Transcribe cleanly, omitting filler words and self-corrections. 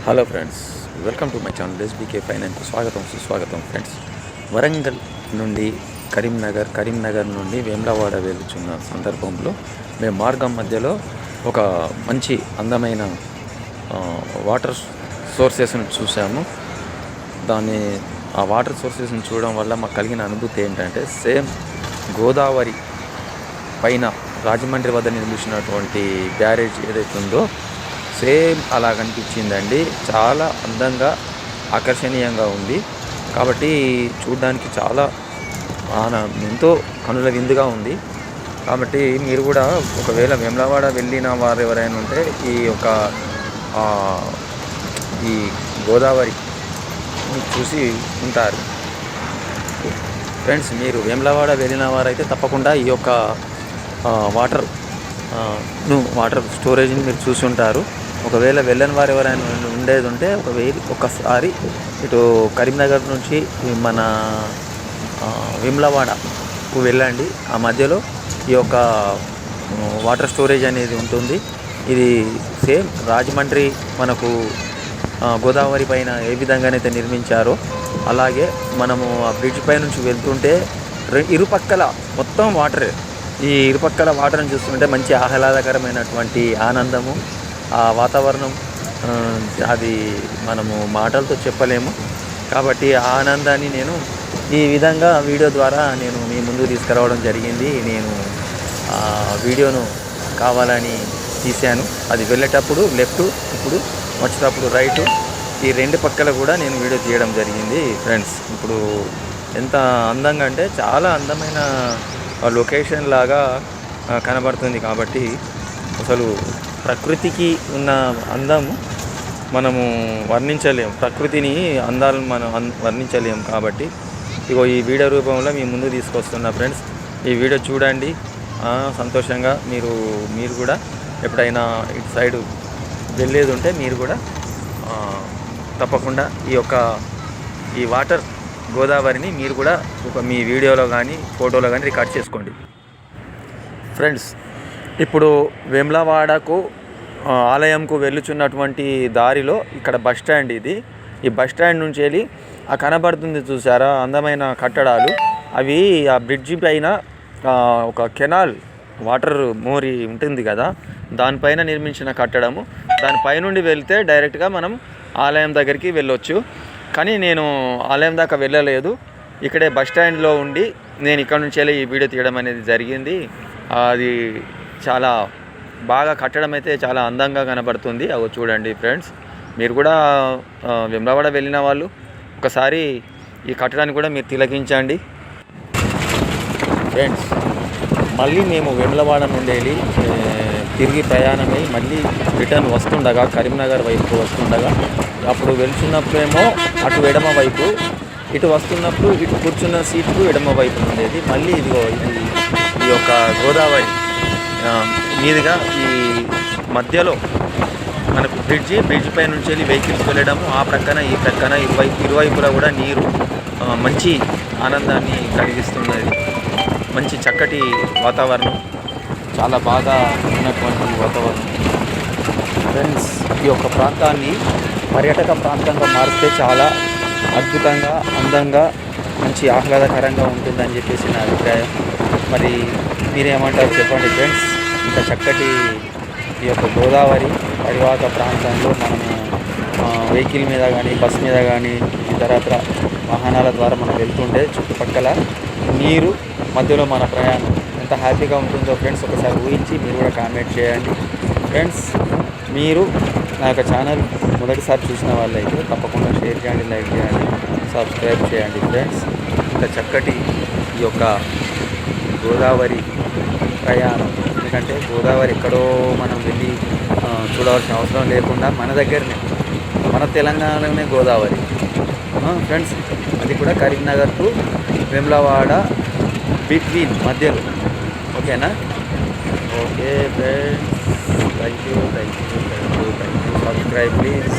Hello friends, welcome to my channel SBK finance. స్వాగతం సుస్వాగతం friends. Warangal నుండి కరీంనగర్ నుండి వేములవాడ వెళ్తున్న సందర్భంలో మేము మార్గం మధ్యలో ఒక మంచి అందమైన వాటర్ సోర్సెస్ని చూసాము. ఆ వాటర్ సోర్సెస్ని చూడడం వల్ల మాకు కలిగిన అనుభూతి ఏంటంటే, సేమ్ గోదావరి పైన రాజమండ్రి వద్ద నిర్మించినటువంటి బ్యారేజ్ ఏదైతే ఉందో సేమ్ అలా కనిపించిందండి. చాలా అందంగా ఆకర్షణీయంగా ఉంది. కాబట్టి చూడడానికి చాలా ఎంతో కనుల విందుగా ఉంది. కాబట్టి మీరు కూడా ఒకవేళ వేములవాడ వెళ్ళిన వారు ఎవరైనా ఉంటే ఈ గోదావరి చూసి ఉంటారు. ఫ్రెండ్స్, మీరు వేములవాడ వెళ్ళిన వారైతే తప్పకుండా ఈ యొక్క వాటర్ స్టోరేజ్ని మీరు చూసి ఉంటారు. ఒకవేళ వెళ్ళని వారు ఎవరైనా ఉండేది ఉంటే ఒక్కసారి ఇటు కరీంనగర్ నుంచి మన వేములవాడకు వెళ్ళండి. ఆ మధ్యలో ఈ యొక్క వాటర్ స్టోరేజ్ అనేది ఉంటుంది. ఇది సేమ్ రాజమండ్రి మనకు గోదావరి పైన ఏ విధంగానైతే నిర్మించారో అలాగే మనము ఆ బ్రిడ్జ్ పై నుంచి వెళ్తుంటే ఇరుపక్కల మొత్తం వాటరే. ఈ ఇరుపక్కల వాటర్ని చూస్తుంటే మంచి ఆహ్లాదకరమైనటువంటి ఆనందము, ఆ వాతావరణం అది మనము మాటలతో చెప్పలేము. కాబట్టి ఆ ఆనందాన్ని నేను ఈ విధంగా వీడియో ద్వారా నేను మీ ముందుకు తీసుకురావడం జరిగింది. నేను ఆ వీడియోను కావాలని తీశాను. అది వెళ్ళేటప్పుడు లెఫ్ట్, ఇప్పుడు వచ్చేటప్పుడు రైటు, ఈ రెండు పక్కల కూడా నేను వీడియో తీయడం జరిగింది. ఫ్రెండ్స్, ఇప్పుడు ఎంత అందంగా అంటే చాలా అందమైన లొకేషన్ లాగా కనబడుతుంది. కాబట్టి అసలు ప్రకృతికి ఉన్న అందము మనము వర్ణించలేము, ప్రకృతిని అందాలను మనం వర్ణించలేము. కాబట్టి ఈ వీడియో రూపంలో మీ ముందు తీసుకొస్తున్నా. ఫ్రెండ్స్, ఈ వీడియో చూడండి, సంతోషంగా మీరు కూడా ఎప్పుడైనా ఇటు సైడు వెళ్ళేది ఉంటే మీరు కూడా తప్పకుండా ఈ వాటర్ గోదావరిని మీరు కూడా మీ వీడియోలో కానీ ఫోటోలో కానీ రికార్డ్ చేసుకోండి. ఫ్రెండ్స్, ఇప్పుడు వేములవాడకు ఆలయంకు వెళ్ళుచున్నటువంటి దారిలో ఇక్కడ బస్ స్టాండ్ ఇది. ఈ బస్ స్టాండ్ నుంచి వెళ్ళి ఆ కనబడుతుంది చూసారా అందమైన కట్టడాలు, అవి ఆ బ్రిడ్జి పైన ఒక కెనాల్ వాటర్ మోరి ఉంటుంది కదా, దానిపైన నిర్మించిన కట్టడము. దానిపైనుండి వెళ్తే డైరెక్ట్గా మనం ఆలయం దగ్గరికి వెళ్ళొచ్చు. కానీ నేను ఆలయం దాకా వెళ్ళలేదు. ఇక్కడే బస్ స్టాండ్లో ఉండి నేను ఇక్కడ నుంచి వెళ్ళి ఈ వీడియో తీయడం అనేది జరిగింది. అది చాలా బాగా కట్టడం అయితే చాలా అందంగా కనబడుతుంది. అవి చూడండి ఫ్రెండ్స్, మీరు కూడా వేములవాడ వెళ్ళిన వాళ్ళు ఒకసారి ఈ కట్టడాన్ని కూడా మీరు తిలకించండి. ఫ్రెండ్స్, మళ్ళీ మేము వేములవాడ నుండి వెళ్ళి తిరిగి ప్రయాణమై మళ్ళీ రిటర్న్ వస్తుండగా కరీంనగర్ వైపు వస్తుండగా, అప్పుడు వెళ్తున్నప్పుడేమో అటు ఎడమ వైపు, ఇటు వస్తున్నప్పుడు ఇటు కూర్చున్న సీటుకు ఎడమ వైపు ఉండేది. మళ్ళీ ఇది ఈ యొక్క గోదావరి మీదుగా ఈ మధ్యలో మనకు బ్రిడ్జ్ పై నుంచి వెళ్ళి వెహికల్స్ వెళ్ళడము, ఆ ప్రక్కన ఈ ప్రక్కన ఇరువైపులా కూడా నీరు మంచి ఆనందాన్ని కలిగిస్తున్నది. మంచి చక్కటి వాతావరణం, చాలా బాగా ఉన్నటువంటి వాతావరణం. ఫ్రెండ్స్, ఈ యొక్క ప్రాంతాన్ని పర్యాటక ప్రాంతంగా మారిస్తే చాలా అద్భుతంగా, అందంగా, మంచి ఆహ్లాదకరంగా ఉంటుందని చెప్పేసి నా అభిప్రాయం. మరి మీరేమంటారు చెప్పండి ఫ్రెండ్స్. ఇంత చక్కటి ఈ యొక్క గోదావరి పరివాహక ప్రాంతంలో మనము వెహికల్ మీద కానీ బస్ మీద కానీ ఇతరత్ర వాహనాల ద్వారా మనం వెళ్తుంటే చుట్టుపక్కల నీరు మధ్యలో మన ప్రయాణం ఎంత హ్యాపీగా ఉంటుందో ఫ్రెండ్స్ ఒకసారి ఊహించి మీరు కూడా కామెంట్ చేయండి. ఫ్రెండ్స్, మీరు నా యొక్క ఛానల్ మొదటిసారి చూసిన వాళ్ళైతే తప్పకుండా షేర్ చేయండి, లైక్ చేయండి, సబ్స్క్రైబ్ చేయండి. ఫ్రెండ్స్, ఇంత చక్కటి ఈ యొక్క గోదావరి ప్రయాణం, ఎందుకంటే గోదావరి ఎక్కడో మనం వెళ్ళి చూడవలసిన అవసరం లేకుండా మన దగ్గరనే, మన తెలంగాణలోనే గోదావరి. ఫ్రెండ్స్, అది కూడా కరీంనగర్ టు వేములవాడ బిట్వీన్ మధ్యలో. ఓకేనా? Okay friends, thank you. Subscribe please.